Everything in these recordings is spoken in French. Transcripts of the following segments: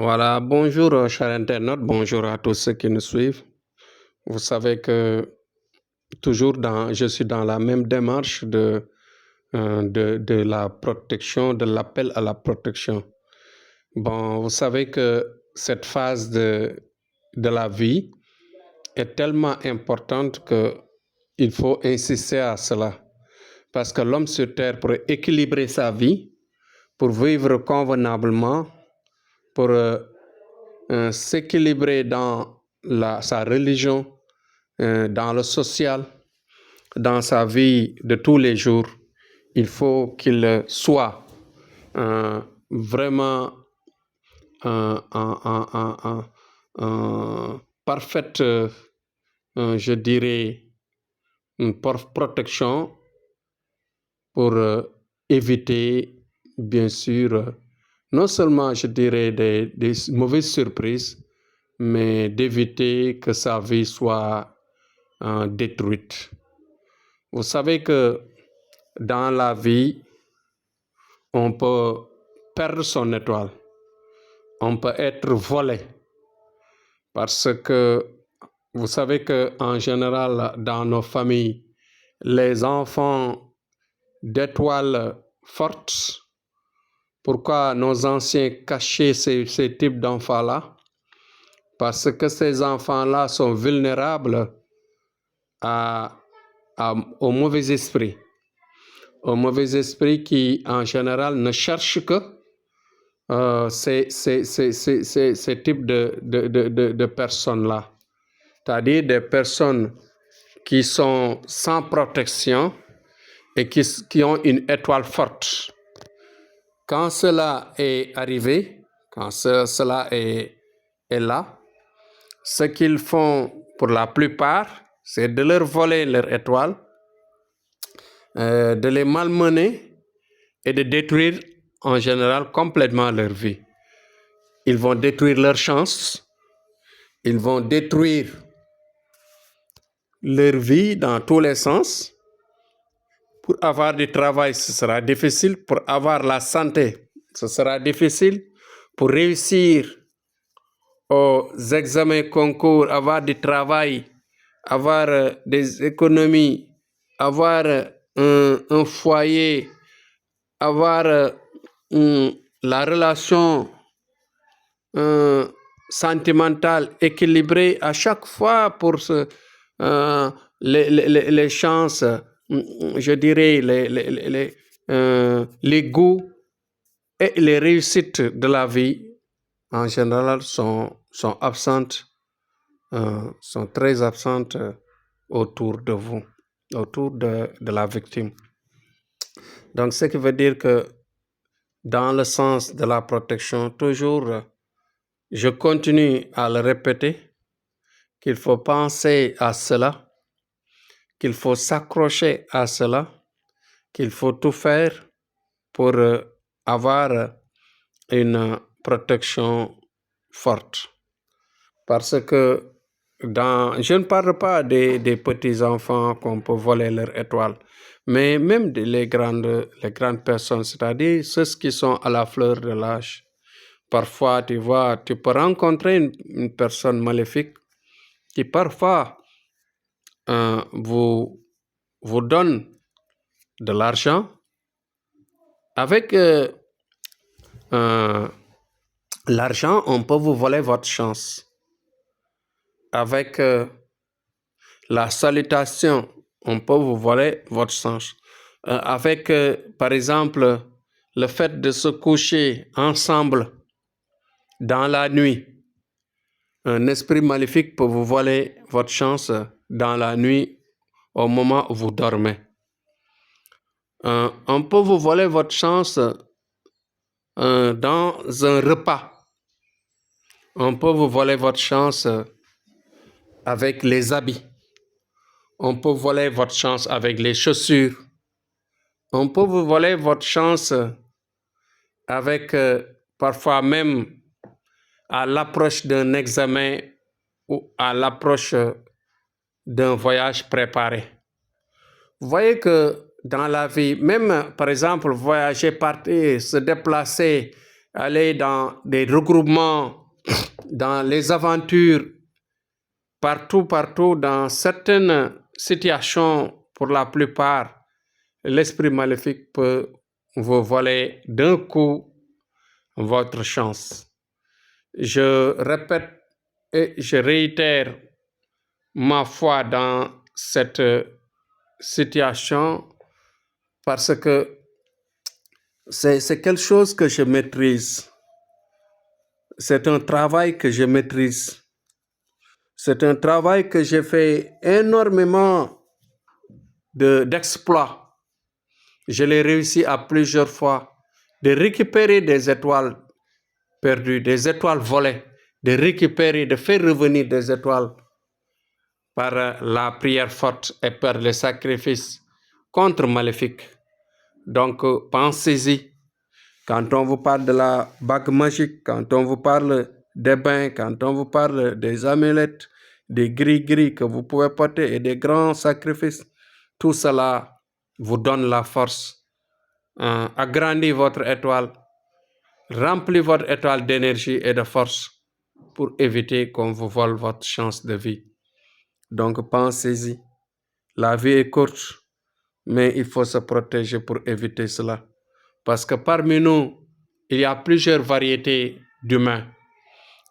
Voilà, bonjour chers internautes, bonjour à tous ceux qui nous suivent. Vous savez que je suis dans la même démarche de la protection, de l'appel à la protection. Bon, vous savez que cette phase de la vie est tellement importante qu'il faut insister à cela. Parce que l'homme sur terre, pour équilibrer sa vie, pour vivre convenablement, pour s'équilibrer dans sa religion, dans le social, dans sa vie de tous les jours, il faut qu'il soit vraiment en parfaite, je dirais, protection pour éviter, bien sûr, non seulement, je dirais, des mauvaises surprises, mais d'éviter que sa vie soit détruite. Vous savez que dans la vie, on peut perdre son étoile, on peut être volé, parce que vous savez qu'en général, dans nos familles, les enfants d'étoiles fortes, pourquoi nos anciens cachaient ces types d'enfants-là? Parce que ces enfants-là sont vulnérables au mauvais esprit. Au mauvais esprit qui, en général, ne cherche que ces types de personnes-là. C'est-à-dire des personnes qui sont sans protection et qui ont une étoile forte. Quand cela est arrivé, quand cela est là, ce qu'ils font pour la plupart, c'est de leur voler leur étoile, de les malmener et de détruire en général complètement leur vie. Ils vont détruire leur chance, ils vont détruire leur vie dans tous les sens. Pour avoir du travail, ce sera difficile. Pour avoir la santé, ce sera difficile. Pour réussir aux examens, concours, avoir du travail, avoir des économies, avoir un foyer, avoir la relation sentimentale équilibrée à chaque fois pour les chances, je dirais, les goûts et les réussites de la vie, en général, sont absentes, sont très absentes autour de vous, autour de la victime. Donc, ce qui veut dire que dans le sens de la protection, toujours, je continue à le répéter, qu'il faut penser à cela, qu'il faut s'accrocher à cela, qu'il faut tout faire pour avoir une protection forte. Parce que je ne parle pas des petits-enfants qu'on peut voler leur étoile, mais même les grandes personnes, c'est-à-dire ceux qui sont à la fleur de l'âge. Parfois, tu vois, tu peux rencontrer une personne maléfique qui parfois vous donne de l'argent. Avec l'argent, on peut vous voler votre chance. Avec la salutation, on peut vous voler votre chance. Avec, par exemple, le fait de se coucher ensemble dans la nuit, un esprit maléfique peut vous voler votre chance dans la nuit au moment où vous dormez. On peut vous voler votre chance dans un repas. On peut vous voler votre chance avec les habits. On peut voler votre chance avec les chaussures. On peut vous voler votre chance avec parfois même à l'approche d'un examen ou à l'approche d'un voyage préparé. Vous voyez que dans la vie, même par exemple voyager, partir, se déplacer aller dans des regroupements, dans les aventures, partout, dans certaines situations, pour la plupart, l'esprit maléfique peut vous voler d'un coup votre chance. Je répète et je réitère ma foi dans cette situation parce que c'est quelque chose que je maîtrise. C'est un travail que je maîtrise. C'est un travail que j'ai fait énormément d'exploits. Je l'ai réussi à plusieurs fois de récupérer des étoiles perdues, des étoiles volées, de récupérer, de faire revenir des étoiles par la prière forte et par le sacrifice contre maléfique. Donc, pensez-y. Quand on vous parle de la bague magique, quand on vous parle des bains, quand on vous parle des amulettes, des gris-gris que vous pouvez porter et des grands sacrifices, tout cela vous donne la force. Agrandit votre étoile, remplit votre étoile d'énergie et de force pour éviter qu'on vous vole votre chance de vie. Donc pensez-y. La vie est courte, mais il faut se protéger pour éviter cela. Parce que parmi nous, il y a plusieurs variétés d'humains.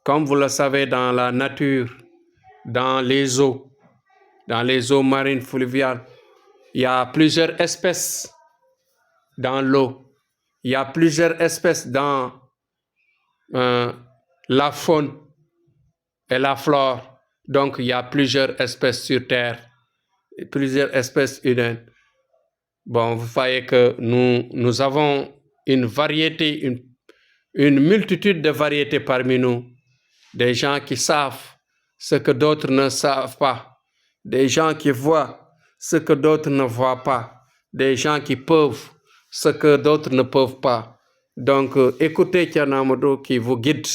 Comme vous le savez, dans la nature, dans les eaux marines fluviales, il y a plusieurs espèces dans l'eau. Il y a plusieurs espèces dans la faune et la flore. Donc, il y a plusieurs espèces sur Terre, plusieurs espèces humaines. Bon, vous voyez que nous avons une variété, une multitude de variétés parmi nous. Des gens qui savent ce que d'autres ne savent pas. Des gens qui voient ce que d'autres ne voient pas. Des gens qui peuvent ce que d'autres ne peuvent pas. Donc, écoutez Thierno Amadou qui vous guide,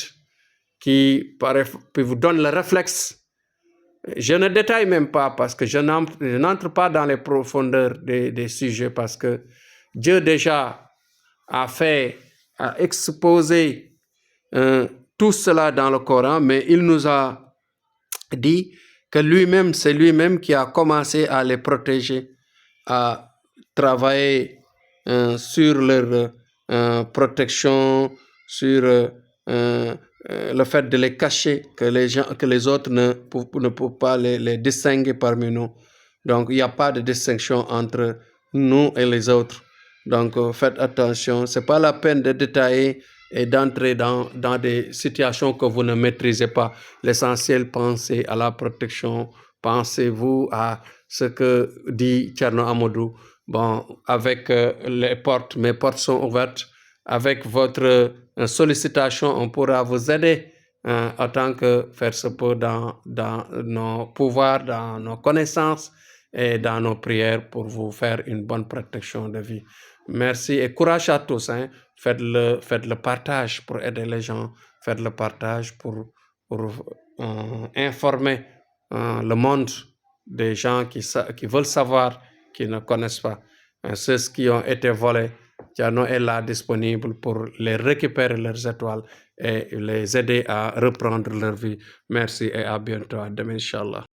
qui vous donne le réflexe. Je ne détaille même pas parce que je n'entre pas dans les profondeurs des sujets parce que Dieu déjà a exposé tout cela dans le Coran, mais il nous a dit que lui-même, c'est lui-même qui a commencé à les protéger, à travailler sur leur protection, sur le fait de les cacher, que les autres ne peuvent pas les distinguer parmi nous. Donc, il n'y a pas de distinction entre nous et les autres. Donc, faites attention. Ce n'est pas la peine de détailler et d'entrer dans des situations que vous ne maîtrisez pas. L'essentiel, pensez à la protection. Pensez-vous à ce que dit Thierno Amadou. Bon, avec mes portes sont ouvertes. Avec votre sollicitation, on pourra vous aider en tant que faire ce peut dans nos pouvoirs, dans nos connaissances et dans nos prières pour vous faire une bonne protection de vie. Merci et courage à tous. Faites le partage pour aider les gens. Faites le partage pour informer le monde des gens qui veulent savoir, qui ne connaissent pas. Ceux qui ont été volés, Thierno est là disponible pour les récupérer leurs étoiles et les aider à reprendre leur vie. Merci et à bientôt. À demain, Inch'Allah.